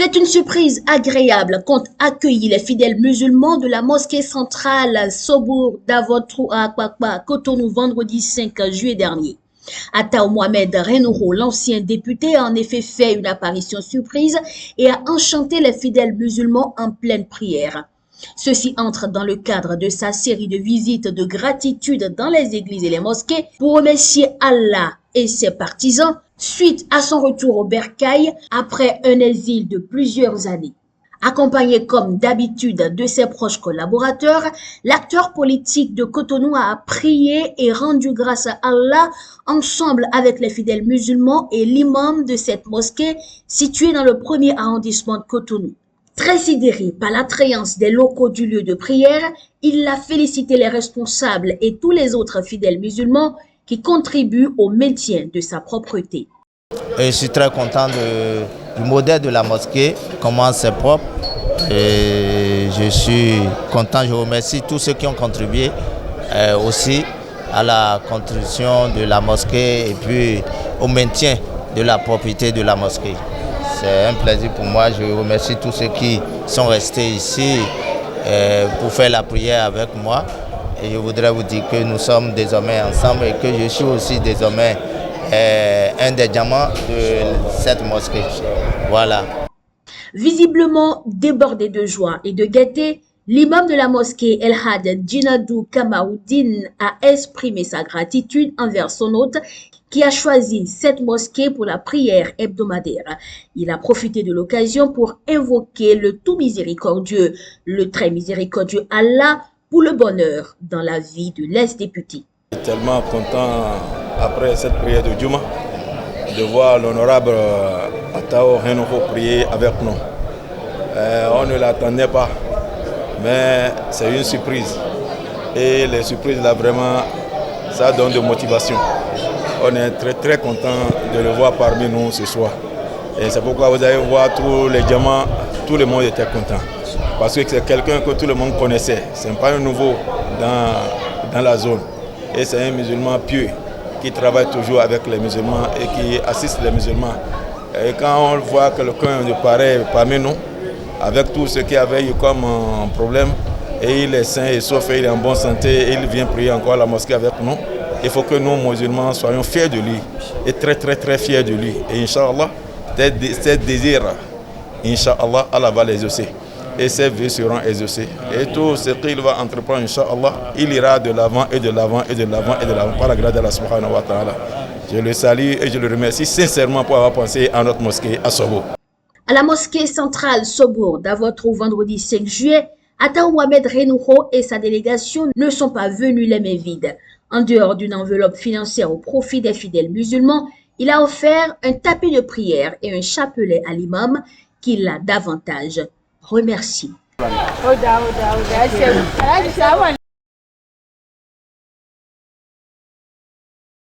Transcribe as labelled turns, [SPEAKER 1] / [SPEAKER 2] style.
[SPEAKER 1] C'est une surprise agréable qu'ont accueilli les fidèles musulmans de la mosquée centrale Sobour d'Avotrou à Akpakpa, Cotonou, vendredi 5 juillet dernier. Attao Mohamed Renouro, l'ancien député, a en effet fait une apparition surprise et a enchanté les fidèles musulmans en pleine prière. Ceci entre dans le cadre de sa série de visites de gratitude dans les églises et les mosquées pour remercier Allah et ses partisans suite à son retour au Bercail après un exil de plusieurs années. Accompagné comme d'habitude de ses proches collaborateurs, l'acteur politique de Cotonou a prié et rendu grâce à Allah ensemble avec les fidèles musulmans et l'imam de cette mosquée située dans le 1er arrondissement de Cotonou. Très sidéré par l'attrayance des locaux du lieu de prière, il a félicité les responsables et tous les autres fidèles musulmans qui contribuent au maintien de sa propreté.
[SPEAKER 2] Je suis très content du modèle de la mosquée, comment c'est propre. Et je suis content, je remercie tous ceux qui ont contribué aussi à la construction de la mosquée et puis au maintien de la propriété de la mosquée. C'est un plaisir pour moi, je remercie tous ceux qui sont restés ici pour faire la prière avec moi. Et je voudrais vous dire que nous sommes désormais ensemble et que je suis aussi désormais un des diamants de cette mosquée. Voilà.
[SPEAKER 1] Visiblement débordé de joie et de gaieté, l'imam de la mosquée El Had Djinadou Kamaoudine a exprimé sa gratitude envers son hôte qui a choisi cette mosquée pour la prière hebdomadaire. Il a profité de l'occasion pour invoquer le tout miséricordieux, le très miséricordieux Allah pour le bonheur dans la vie de l'ex-député.
[SPEAKER 3] Je suis tellement content après cette prière de Djouma de voir l'honorable Attao Renouro prier avec nous. On ne l'attendait pas, mais c'est une surprise. Et les surprises là vraiment, ça donne de motivation. On est très content de le voir parmi nous ce soir. Et c'est pourquoi vous allez voir tous les diamants, tout le monde était content. Parce que c'est quelqu'un que tout le monde connaissait. Ce n'est pas un nouveau dans la zone. Et c'est un musulman pieux qui travaille toujours avec les musulmans et qui assiste les musulmans. Et quand on voit quelqu'un de pareil parmi nous, avec tout ce qu'il avait eu comme problème, et il est sain et sauf, et il est en bonne santé, et il vient prier encore à la mosquée avec nous, il faut que nous, musulmans, soyons fiers de lui, et très fiers de lui. Et Inch'Allah, ces désirs, Inch'Allah, Allah va les exaucer. Et ses vœux seront exaucés. Et tout ce qu'il va entreprendre, Inch'Allah, il ira de l'avant et de l'avant et de l'avant et de l'avant par la grâce d'Allah subhanahu wa ta'ala. Je le salue et je le remercie sincèrement pour avoir pensé à notre mosquée à Sobour.
[SPEAKER 1] À la mosquée centrale Sobour d'Avotrou vendredi 5 juillet, Attao Mohamed Renouro et sa délégation ne sont pas venus les mains vides. En dehors d'une enveloppe financière au profit des fidèles musulmans, il a offert un tapis de prière et un chapelet à l'imam qui l'a davantage remercié.